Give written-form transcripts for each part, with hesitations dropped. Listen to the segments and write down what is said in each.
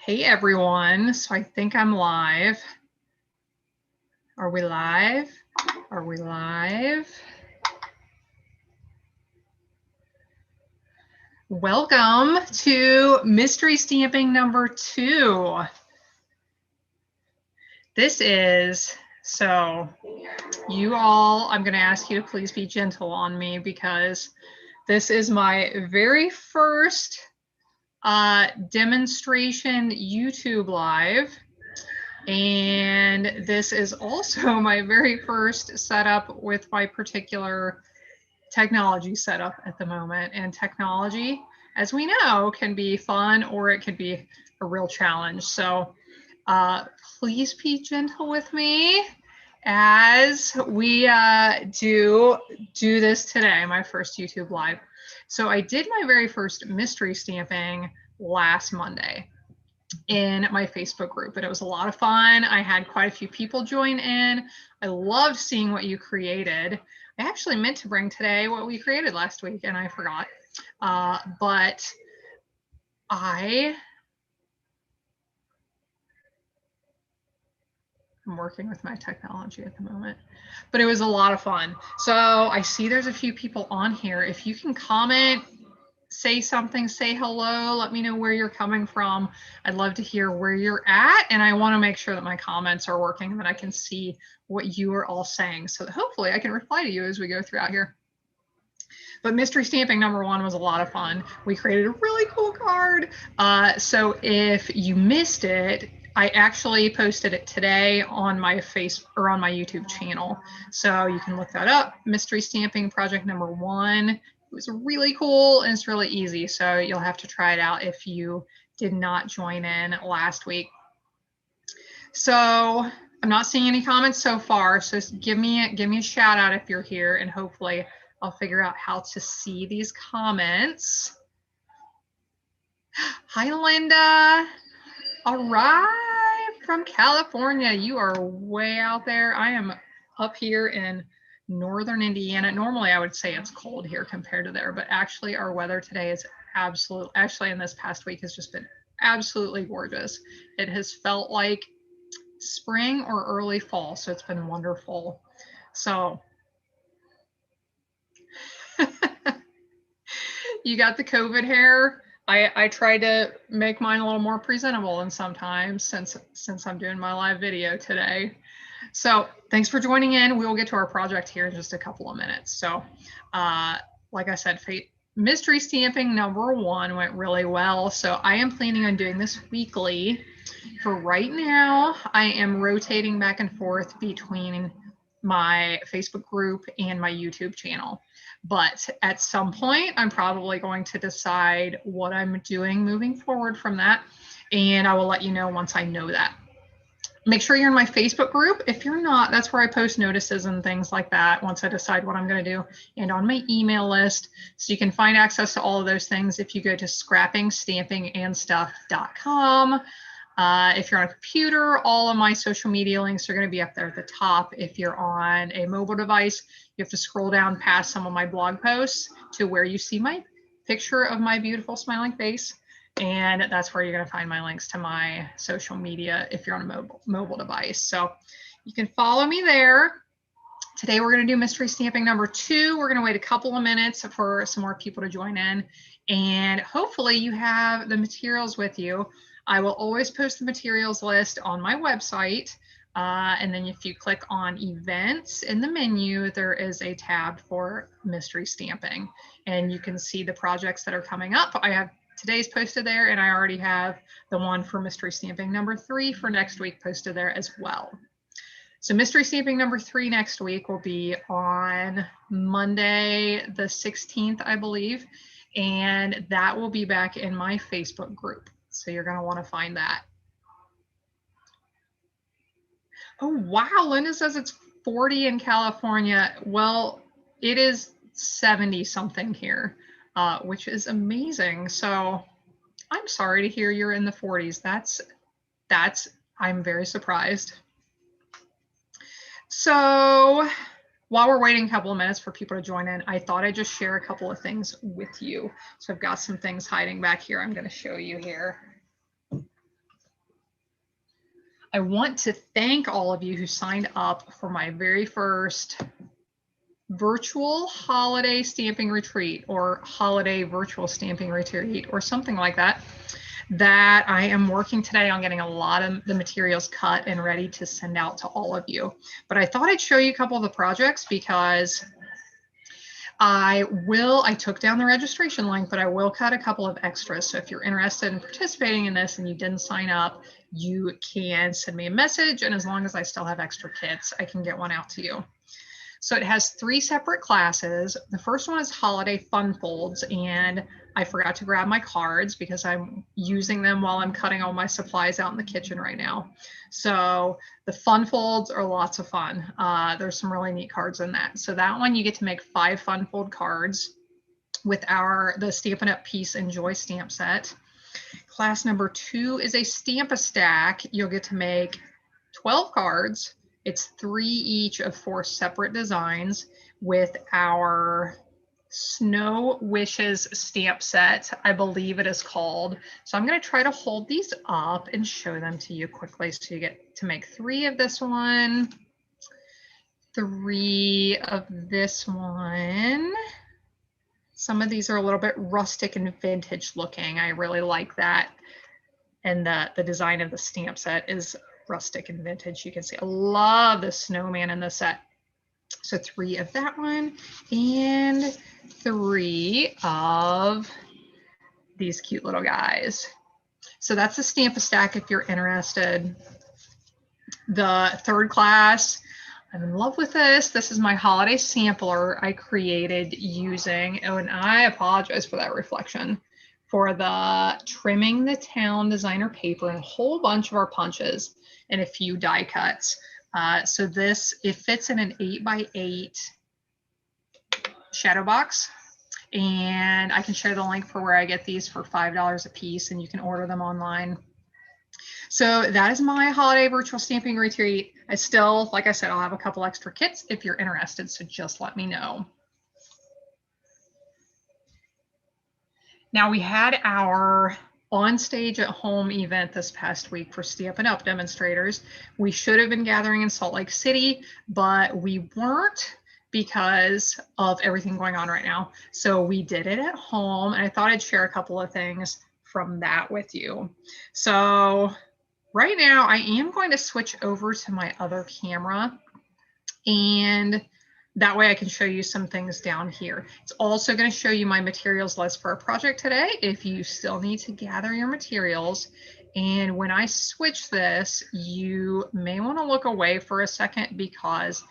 Hey everyone, so I think I'm live. Are we live? Are we live? Welcome to mystery stamping number 2. This is, so you all, I'm going to ask you to please be gentle on me because this is my very first demonstration YouTube live. And this is also my very first setup with my particular technology setup at the moment. And technology, as we know, can be fun or it could be a real challenge. So please be gentle with me as we do this today, my first YouTube live. So I did my very first mystery stamping last Monday in my Facebook group, and it was a lot of fun. I had quite a few people join in. I loved seeing what you created. I actually meant to bring today what we created last week and I forgot. But I'm working with my technology at the moment, but it was a lot of fun. So I see there's a few people on here. If you can comment, say something, say hello, let me know where you're coming from. I'd love to hear where you're at, and I want to make sure that my comments are working and that I can see what you are all saying so that hopefully I can reply to you as we go throughout here. But mystery stamping number 1 was a lot of fun. We created a really cool card. So if you missed it, I actually posted it today on my on my YouTube channel. So you can look that up. Mystery stamping project number 1. It was really cool and it's really easy. So you'll have to try it out if you did not join in last week. So I'm not seeing any comments so far. So give me a shout out if you're here, and hopefully I'll figure out how to see these comments. Hi, Linda. All right, from California. You are way out there. I am up here in northern Indiana. Normally, I would say it's cold here compared to there, but actually our weather today is actually in this past week has just been absolutely gorgeous. It has felt like spring or early fall, so it's been wonderful. So you got the COVID hair. I try to make mine a little more presentable, and sometimes since I'm doing my live video today. So thanks for joining in. We will get to our project here in just a couple of minutes. So like I said, mystery stamping number 1 went really well. So I am planning on doing this weekly. For right now, I am rotating back and forth between my Facebook group and my YouTube channel. But at some point, I'm probably going to decide what I'm doing moving forward from that. And I will let you know once I know that. Make sure you're in my Facebook group. If you're not, that's where I post notices and things like that once I decide what I'm going to do, and on my email list. So you can find access to all of those things if you go to scrappingstampingandstuff.com. If you're on a computer, all of my social media links are going to be up there at the top. If you're on a mobile device, you have to scroll down past some of my blog posts to where you see my picture of my beautiful smiling face. And that's where you're going to find my links to my social media if you're on a mobile device. So you can follow me there. Today we're going to do mystery stamping number 2. We're going to wait a couple of minutes for some more people to join in. And hopefully you have the materials with you. I will always post the materials list on my website. And then if you click on events in the menu, there is a tab for mystery stamping. And you can see the projects that are coming up. I have today's posted there, and I already have the one for mystery stamping number 3 for next week posted there as well. So mystery stamping number 3 next week will be on Monday the 16th, I believe, and that will be back in my Facebook group. So you're going to want to find that. Oh, wow. Linda says it's 40 in California. Well, it is 70 something here, which is amazing. So I'm sorry to hear you're in the 40s. I'm very surprised. So while we're waiting a couple of minutes for people to join in, I thought I'd just share a couple of things with you. So I've got some things hiding back here I'm going to show you here. I want to thank all of you who signed up for my very first virtual holiday stamping retreat, or holiday virtual stamping retreat, or something like that, that I am working today on getting a lot of the materials cut and ready to send out to all of you. But I thought I'd show you a couple of the projects because I took down the registration link, but I will cut a couple of extras. So if you're interested in participating in this and you didn't sign up, you can send me a message. And as long as I still have extra kits, I can get one out to you. So it has 3 separate classes. The first one is Holiday Fun Folds, and I forgot to grab my cards because I'm using them while I'm cutting all my supplies out in the kitchen right now. So the Fun Folds are lots of fun. There's some really neat cards in that. So that one, you get to make 5 Fun Fold cards with the Stampin' Up! Peace and Joy stamp set. Class number 2 is a Stamp-A-Stack. You'll get to make 12 cards. It's 3 each of 4 separate designs with our Snow Wishes stamp set, I believe it is called. So I'm going to try to hold these up and show them to you quickly. So you get to make 3 of this one, 3 of this one. Some of these are a little bit rustic and vintage looking. I really like that. And the design of the stamp set is rustic and vintage. You can see I love the snowman in the set. So 3 of that one and 3 of these cute little guys. So that's the Stamp-A-Stack if you're interested. The third class, I'm in love with this. This is my holiday sampler I created using, oh, and I apologize for that reflection, for the Trimming the Town designer paper and a whole bunch of our punches and a few die cuts. So it fits in an 8x8 shadow box, and I can share the link for where I get these for $5 a piece, and you can order them online. So that is my holiday virtual stamping retreat. Like I said, I'll have a couple extra kits if you're interested, so just let me know. Now, we had our on stage at home event this past week for Stampin' Up! Demonstrators. We should have been gathering in Salt Lake City, but we weren't because of everything going on right now. So we did it at home, and I thought I'd share a couple of things from that with you. So right now I am going to switch over to my other camera, and that way I can show you some things down here. It's also going to show you my materials list for our project today if you still need to gather your materials. And when I switch this, you may want to look away for a second because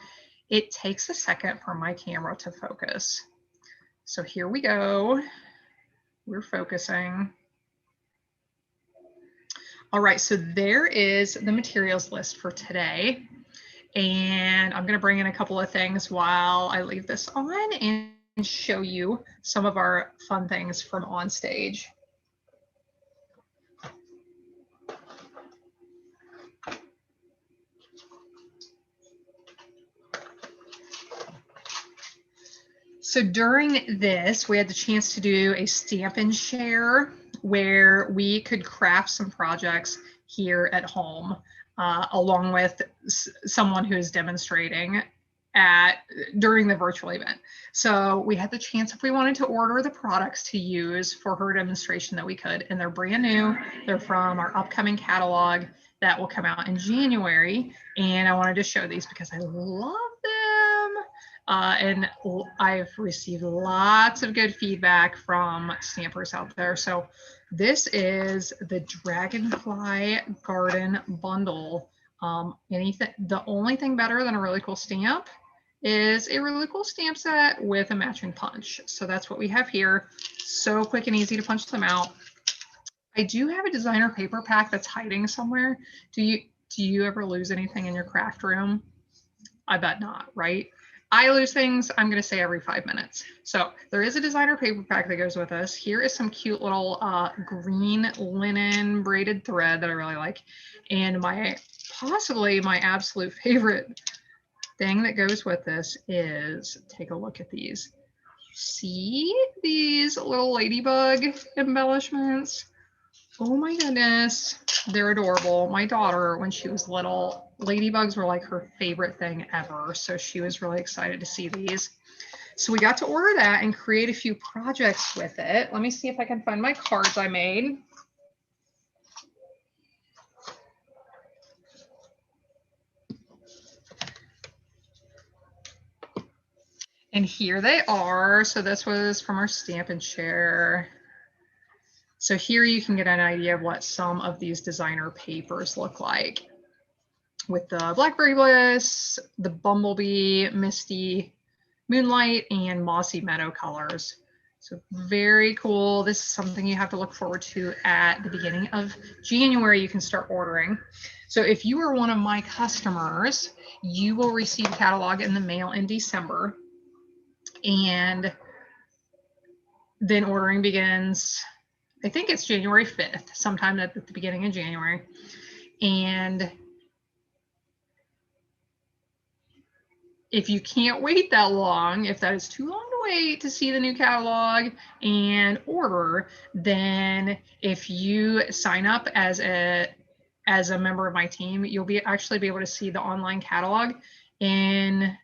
it takes a second for my camera to focus. So here we go. We're focusing. All right, so there is the materials list for today. And I'm going to bring in a couple of things while I leave this on and show you some of our fun things from on stage. So during this, we had the chance to do a stamp and share where we could craft some projects here at home along with someone who is demonstrating during the virtual event. So we had the chance, if we wanted to order the products to use for her demonstration, that we could, and they're brand new. They're from our upcoming catalog that will come out in January. And I wanted to show these because I love them. And I've received lots of good feedback from stampers out there. So this is the Dragonfly Garden Bundle. The only thing better than a really cool stamp is a really cool stamp set with a matching punch. So that's what we have here. So quick and easy to punch them out. I do have a designer paper pack that's hiding somewhere. Do you ever lose anything in your craft room? I bet not, right? I lose things, I'm going to say, every 5 minutes. So there is a designer paper pack that goes with this. Here is some cute little green linen braided thread that I really like. And possibly my absolute favorite thing that goes with this is, take a look at these. See these little ladybug embellishments? Oh my goodness. They're adorable. My daughter, when she was little, ladybugs were like her favorite thing ever. So she was really excited to see these. So we got to order that and create a few projects with it. Let me see if I can find my cards I made. And here they are. So this was from our Stamp and Share. So here you can get an idea of what some of these designer papers look like, with the Blackberry Bliss, the Bumblebee, Misty, Moonlight, and Mossy Meadow colors. So very cool. This is something you have to look forward to at the beginning of January. You can start ordering. So if you are one of my customers, you will receive a catalog in the mail in December. And then ordering begins, I think it's January 5th, sometime at the beginning of January. And if you can't wait that long, if that is too long to wait to see the new catalog and order, then if you sign up as a member of my team, you'll actually be able to see the online catalog in,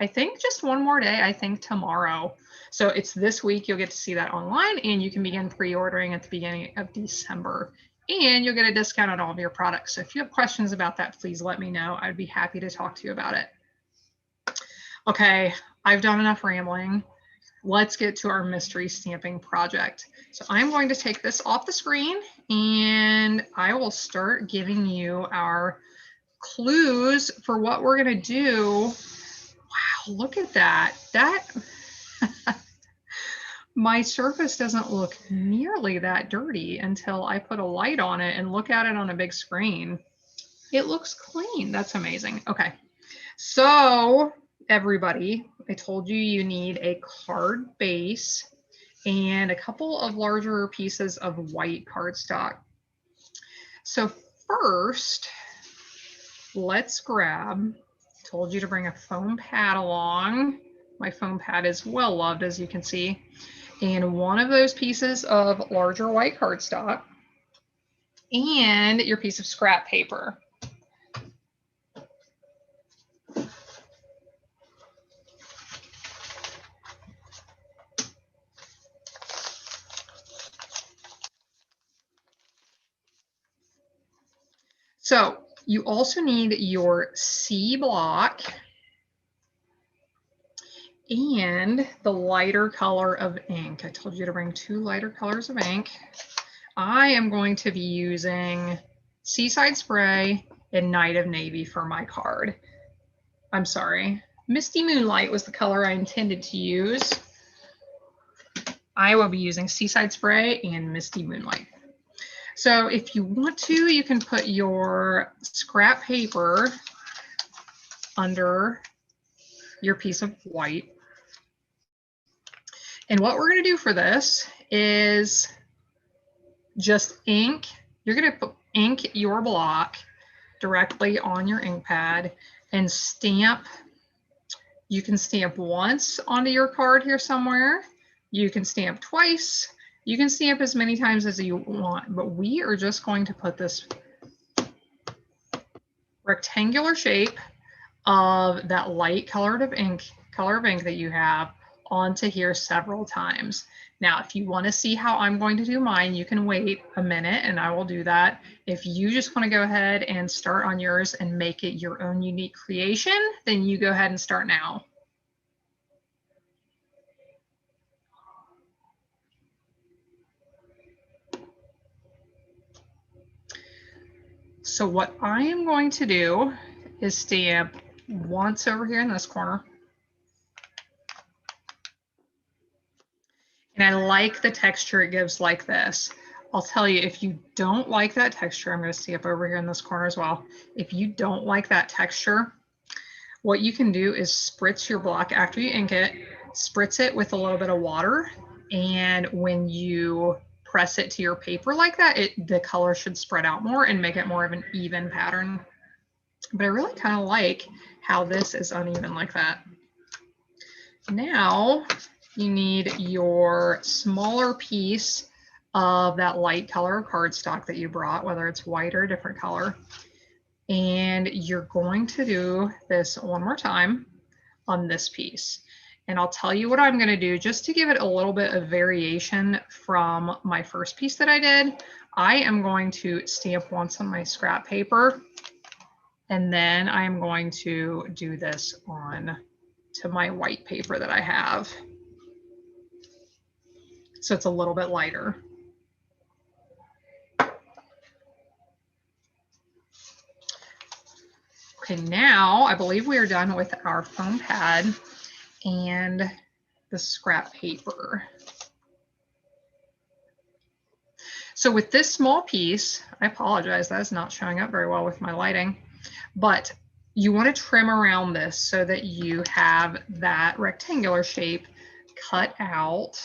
I think, just one more day, I think tomorrow. So it's this week, you'll get to see that online, and you can begin pre-ordering at the beginning of December. And you'll get a discount on all of your products. So if you have questions about that, please let me know. I'd be happy to talk to you about it. Okay, I've done enough rambling. Let's get to our mystery stamping project. So I'm going to take this off the screen and I will start giving you our clues for what we're going to do. Wow, look at that. My surface doesn't look nearly that dirty until I put a light on it and look at it on a big screen. It looks clean. That's amazing. Okay, so everybody, I told you you need a card base and a couple of larger pieces of white cardstock. So first, let's grab, told you to bring a foam pad along. My foam pad is well loved, as you can see. And one of those pieces of larger white cardstock and your piece of scrap paper. So you also need your C block and the lighter color of ink. I told you to bring 2 lighter colors of ink. I am going to be using Seaside Spray and Night of Navy for my card. I'm sorry, Misty Moonlight was the color I intended to use. I will be using Seaside Spray and Misty Moonlight. So if you want to, you can put your scrap paper under your piece of white. And what we're going to do for this is just ink. You're going to ink your block directly on your ink pad and stamp. You can stamp once onto your card here somewhere. You can stamp twice. You can stamp as many times as you want, but we are just going to put this rectangular shape of that light color of ink that you have onto here several times. Now, if you want to see how I'm going to do mine, you can wait a minute and I will do that. If you just want to go ahead and start on yours and make it your own unique creation, then you go ahead and start now. So what I am going to do is stamp once over here in this corner. And I like the texture it gives like this. I'll tell you, if you don't like that texture, I'm going to stamp over here in this corner as well. If you don't like that texture, what you can do is spritz your block after you ink it, spritz it with a little bit of water. And when you press it to your paper like that, the color should spread out more and make it more of an even pattern. But I really kind of like how this is uneven like that. Now you need your smaller piece of that light color cardstock that you brought, whether it's white or a different color. And you're going to do this one more time on this piece. And I'll tell you what I'm going to do just to give it a little bit of variation from my first piece that I did. I am going to stamp once on my scrap paper, and then I am going to do this on to my white paper that I have. So it's a little bit lighter. Okay, now I believe we are done with our foam pad and the scrap paper. So with this small piece, I apologize, that is not showing up very well with my lighting, but you want to trim around this so that you have that rectangular shape cut out,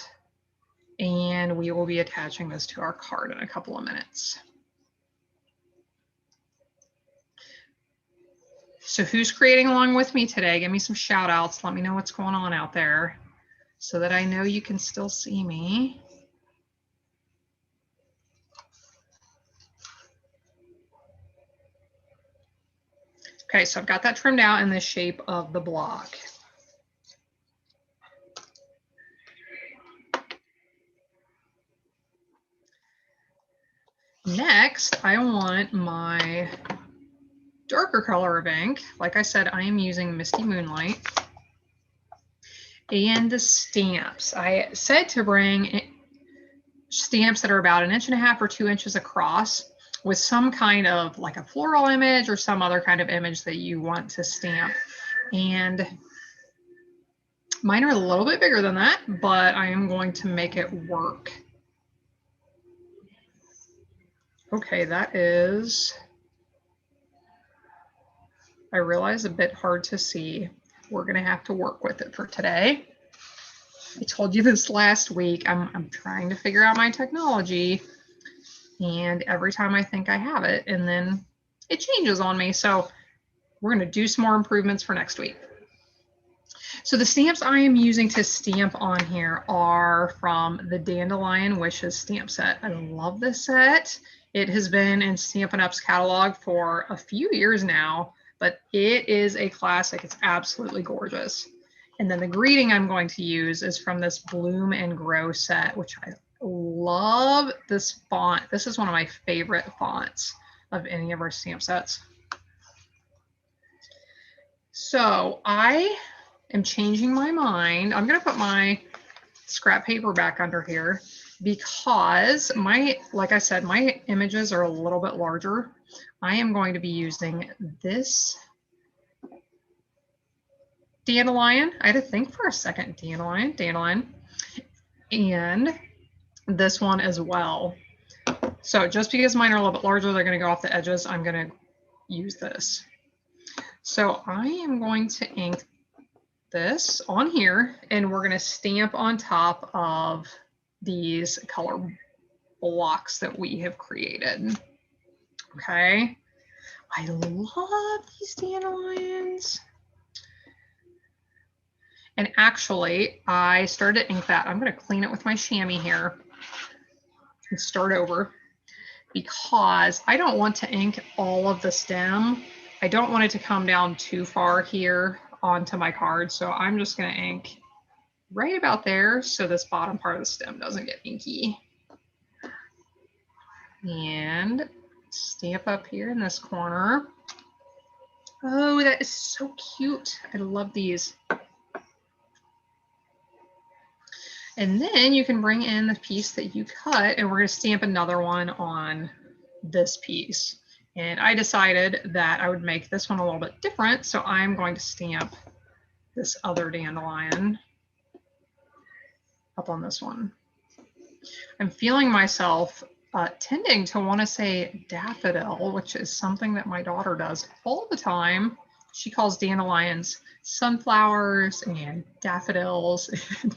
and we will be attaching this to our card in a couple of minutes. So who's creating along with me today? Give me some shout outs. Let me know what's going on out there so that I know you can still see me. Okay, so I've got that trimmed out in the shape of the block. Next, I want my darker color of ink. Like I said, I am using Misty Moonlight. And the stamps. I said to bring stamps that are about 1.5 inches or 2 inches across with some kind of like a floral image or some other kind of image that you want to stamp. And mine are a little bit bigger than that, but I am going to make it work. Okay, that is, I realize, a bit hard to see. We're going to have to work with it for today. I told you this last week. I'm trying to figure out my technology, and every time I think I have it, and then it changes on me. So we're going to do some more improvements for next week. So the stamps I am using to stamp on here are from the Dandelion Wishes stamp set. I love this set. It has been in Stampin' Up's catalog for a few years now, but it is a classic. It's absolutely gorgeous. And then the greeting I'm going to use is from this Bloom and Grow set, which I love this font. This is one of my favorite fonts of any of our stamp sets. So I am changing my mind. I'm going to put my scrap paper back under here because like I said, my images are a little bit larger. I am going to be using this dandelion. I had to think for a second. Dandelion, and this one as well. So just because mine are a little bit larger, they're going to go off the edges. I'm going to use this. So I am going to ink this on here, and we're going to stamp on top of these color blocks that we have created. Okay. I love these dandelions. And actually, I started to ink that. I'm going to clean it with my chamois here and start over because I don't want to ink all of the stem. I don't want it to come down too far here onto my card. So I'm just going to ink right about there so this bottom part of the stem doesn't get inky. And stamp up here in this corner. Oh, that is so cute. I love these. And then you can bring in the piece that you cut, and we're going to stamp another one on this piece. And I decided that I would make this one a little bit different, so I'm going to stamp this other dandelion up on this one. I'm feeling myself tending to want to say daffodil, which is something that my daughter does all the time. She calls dandelions sunflowers and daffodils and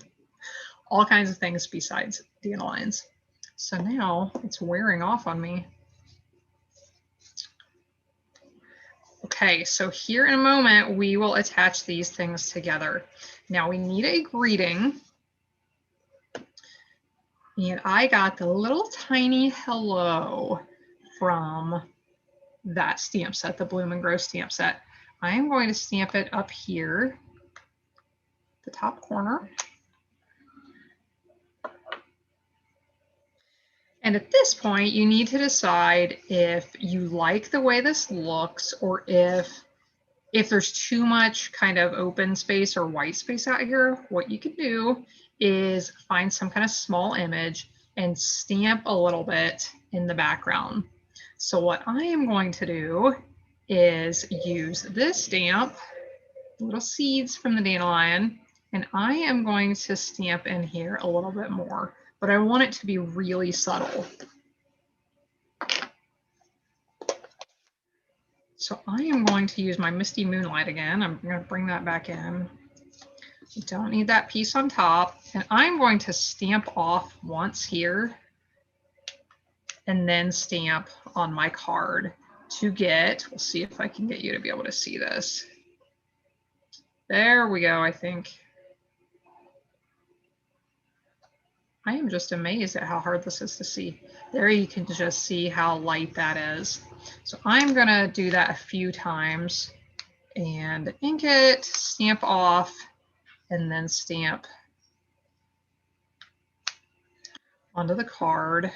all kinds of things besides dandelions. So now it's wearing off on me. Okay, so here in a moment, we will attach these things together. Now we need a greeting. And I got the little tiny hello from that stamp set, the Bloom and Grow stamp set. I am going to stamp it up here, the top corner. And at this point, you need to decide if you like the way this looks, or if there's too much kind of open space or white space out here. What you can do is find some kind of small image and stamp a little bit in the background. So what I am going to do is use this stamp, little seeds from the dandelion, and I am going to stamp in here a little bit more, but I want it to be really subtle. So I am going to use my Misty Moonlight again. I'm going to bring that back in. You don't need that piece on top. And I'm going to stamp off once here and then stamp on my card to get, we'll see if I can get you to be able to see this. There we go, I think. I am just amazed at how hard this is to see. There you can just see how light that is. So I'm gonna do that a few times and ink it, stamp off, and then stamp onto the card.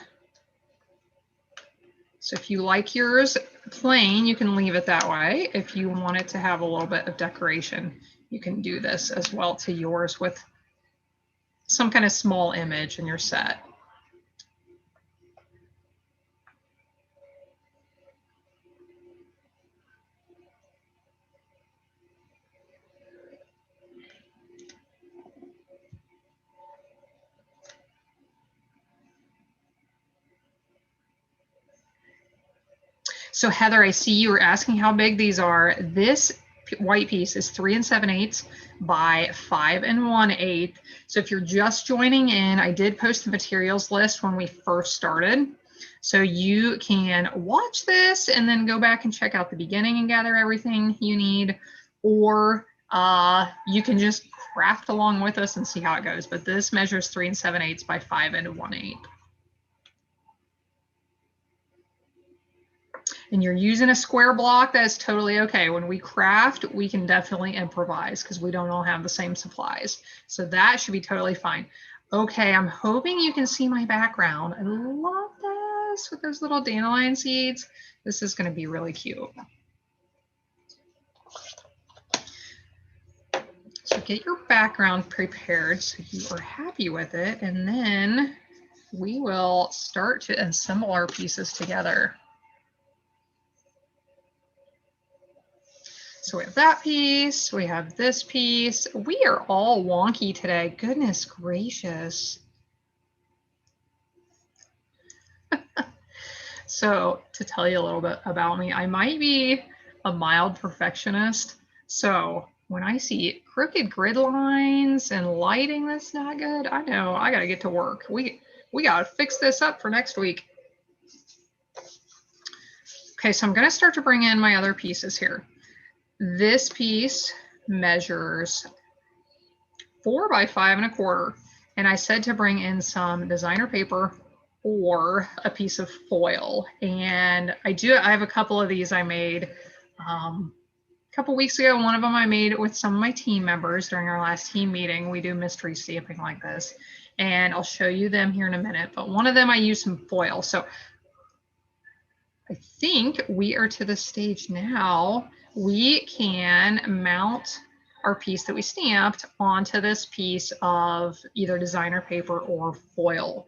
So if you like yours plain, you can leave it that way. If you want it to have a little bit of decoration, you can do this as well to yours with some kind of small image in your set. So Heather, I see you were asking how big these are. This white piece is 3 7/8 by 5 1/8. So if you're just joining in, I did post the materials list when we first started. So you can watch this and then go back and check out the beginning and gather everything you need, or you can just craft along with us and see how it goes. But this measures 3 7/8 by 5 1/8. And you're using a square block, that's totally okay. When we craft, we can definitely improvise because we don't all have the same supplies. So that should be totally fine. Okay, I'm hoping you can see my background. I love this with those little dandelion seeds. This is going to be really cute. So get your background prepared so you are happy with it, and then we will start to assemble our pieces together. So we have that piece, we have this piece. We are all wonky today. Goodness gracious. So to tell you a little bit about me, I might be a mild perfectionist. So when I see crooked grid lines and lighting that's not good, I know I got to get to work. We got to fix this up for next week. Okay, so I'm going to start to bring in my other pieces here. This piece measures 4 by 5 1/4, and I said to bring in some designer paper or a piece of foil. And I have a couple of these I made a couple weeks ago. One of them I made with some of my team members during our last team meeting. We do mystery stamping like this, and I'll show you them here in a minute. But one of them I used some foil. So I think we are to the stage now. We can mount our piece that we stamped onto this piece of either designer paper or foil.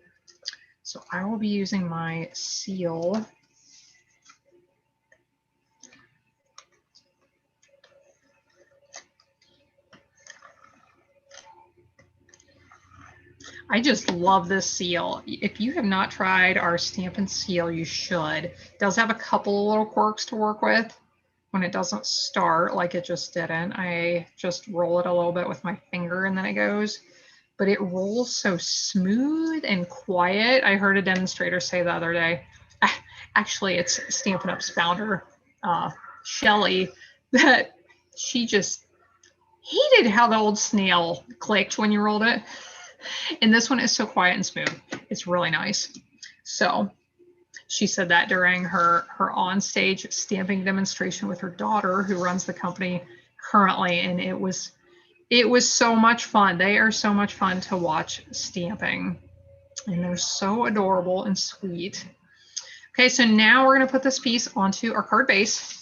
So I will be using my seal. I just love this seal. If you have not tried our Stamp and Seal, you should. It does have a couple of little quirks to work with. When it doesn't start, like it just didn't, I just roll it a little bit with my finger and then it goes. But it rolls so smooth and quiet. I heard a demonstrator say the other day, actually it's Stampin' Up's founder, Shelly, that she just hated how the old snail clicked when you rolled it. And this one is so quiet and smooth. It's really nice. So she said that during her on-stage stamping demonstration with her daughter, who runs the company currently, and it was so much fun. They are so much fun to watch stamping, and they're so adorable and sweet. Okay, so now we're going to put this piece onto our card base.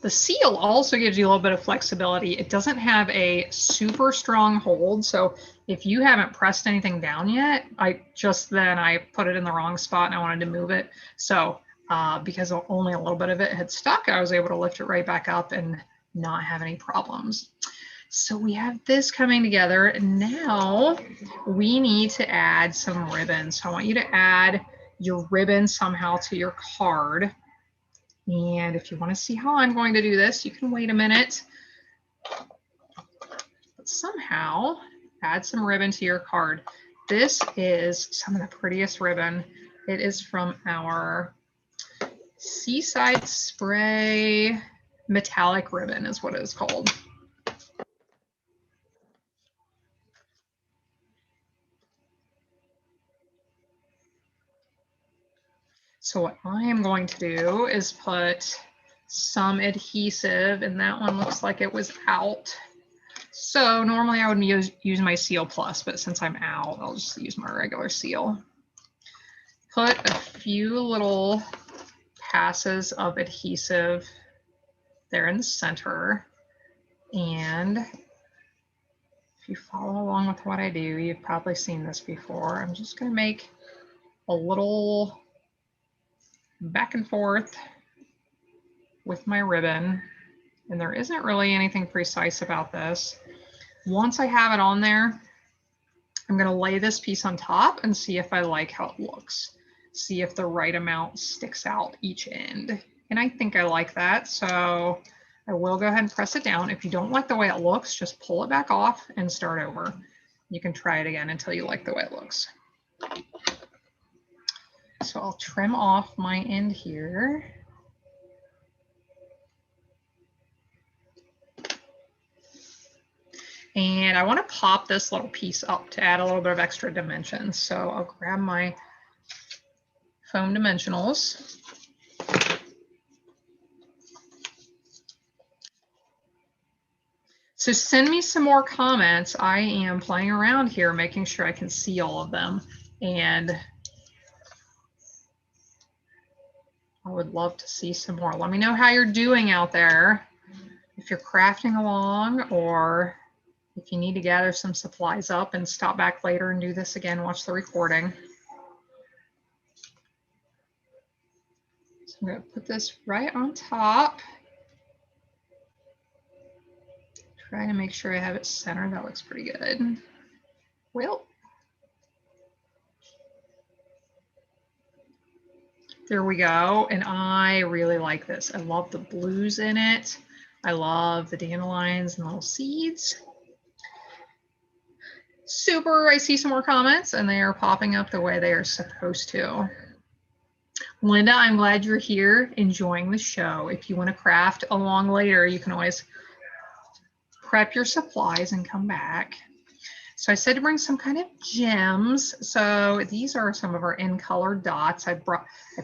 The seal also gives you a little bit of flexibility. It doesn't have a super strong hold, so if you haven't pressed anything down yet, I put it in the wrong spot and I wanted to move it. So because only a little bit of it had stuck, I was able to lift it right back up and not have any problems. So we have this coming together. Now we need to add some ribbon. So I want you to add your ribbon somehow to your card. And if you want to see how I'm going to do this, you can wait a minute. But somehow add some ribbon to your card. This is some of the prettiest ribbon. It is from our Seaside Spray metallic ribbon is what it is called. So what I am going to do is put some adhesive, and that one looks like it was out. So normally I would use my Seal Plus, but since I'm out, I'll just use my regular seal. Put a few little passes of adhesive there in the center. And if you follow along with what I do, you've probably seen this before. I'm just going to make a little back and forth with my ribbon, and there isn't really anything precise about this. Once I have it on there, I'm going to lay this piece on top and see if I like how it looks. See if the right amount sticks out each end. And I think I like that, so I will go ahead and press it down. If you don't like the way it looks, just pull it back off and start over. You can try it again until you like the way it looks. So I'll trim off my end here. And I want to pop this little piece up to add a little bit of extra dimension. So I'll grab my foam dimensionals. So send me some more comments. I am playing around here, making sure I can see all of them. And I would love to see some more. Let me know how you're doing out there. If you're crafting along, or if you need to gather some supplies up and stop back later and do this again, watch the recording. So I'm going to put this right on top. Try to make sure I have it centered. That looks pretty good. Well, there we go. And I really like this. I love the blues in it. I love the dandelions and little seeds. Super. I see some more comments and they are popping up the way they are supposed to. Linda, I'm glad you're here enjoying the show. If you want to craft along later, you can always prep your supplies and come back. So I said to bring some kind of gems. So these are some of our in color dots. I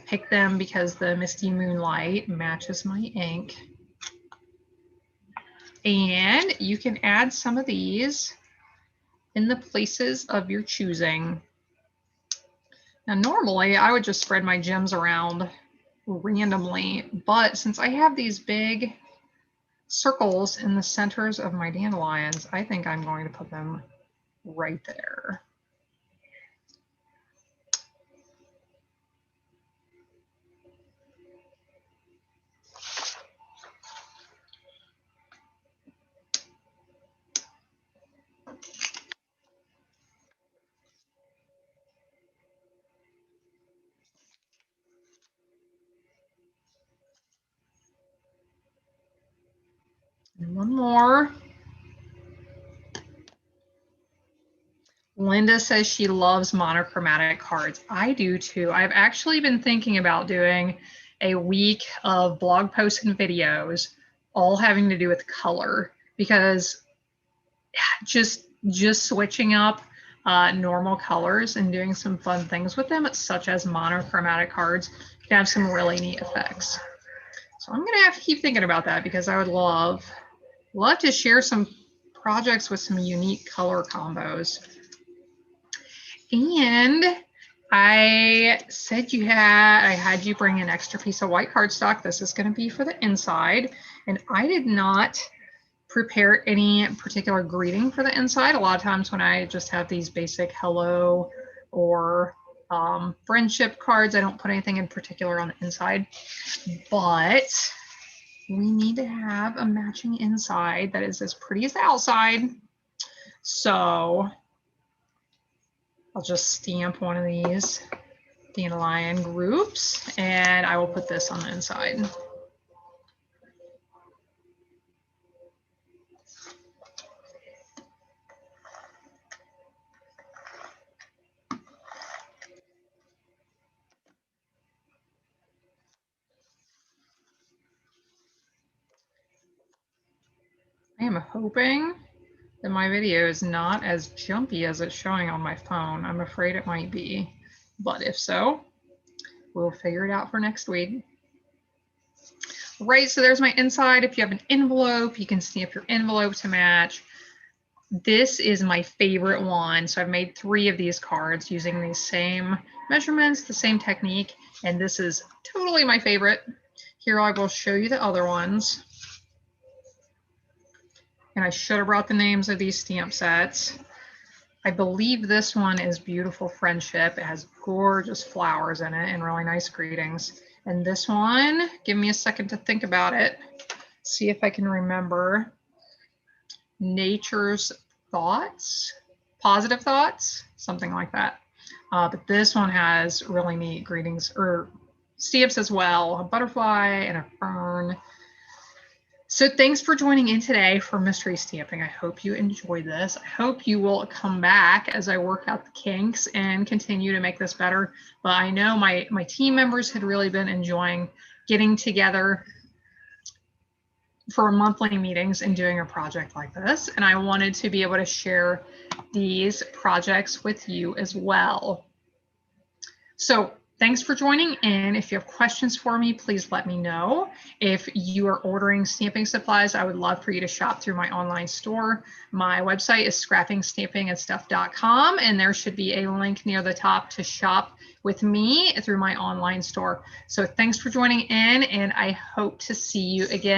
picked them because the Misty Moonlight matches my ink. And you can add some of these in the places of your choosing. Now, normally I would just spread my gems around randomly, but since I have these big circles in the centers of my dandelions, I think I'm going to put them right there. And one more. Linda says she loves monochromatic cards. I do too. I've actually been thinking about doing a week of blog posts and videos, all having to do with color, because just switching up normal colors and doing some fun things with them, such as monochromatic cards, can have some really neat effects. So I'm gonna have to keep thinking about that, because I would love to share some projects with some unique color combos. And I said I had you bring an extra piece of white cardstock. This is going to be for the inside. And I did not prepare any particular greeting for the inside. A lot of times when I just have these basic hello or friendship cards, I don't put anything in particular on the inside. But we need to have a matching inside that is as pretty as the outside. So I'll just stamp one of these dandelion groups, and I will put this on the inside. I am hoping that my video is not as jumpy as it's showing on my phone. I'm afraid it might be, but if so, we'll figure it out for next week. Right, so there's my inside. If you have an envelope, you can stamp your envelope to match. This is my favorite one. So I've made 3 of these cards using these same measurements, the same technique, and this is totally my favorite. Here I will show you the other ones. And I should have brought the names of these stamp sets. I believe this one is Beautiful Friendship. It has gorgeous flowers in it and really nice greetings. And this one, give me a second to think about it. See if I can remember. Nature's Thoughts, Positive Thoughts, something like that. But this one has really neat greetings or stamps as well, a butterfly and a fern. So thanks for joining in today for Mystery Stamping. I hope you enjoyed this. I hope you will come back as I work out the kinks and continue to make this better. But I know my team members had really been enjoying getting together for monthly meetings and doing a project like this. And I wanted to be able to share these projects with you as well. So thanks for joining in. If you have questions for me, please let me know. If you are ordering stamping supplies, I would love for you to shop through my online store. My website is scrappingstampingandstuff.com, and there should be a link near the top to shop with me through my online store. So thanks for joining in, and I hope to see you again.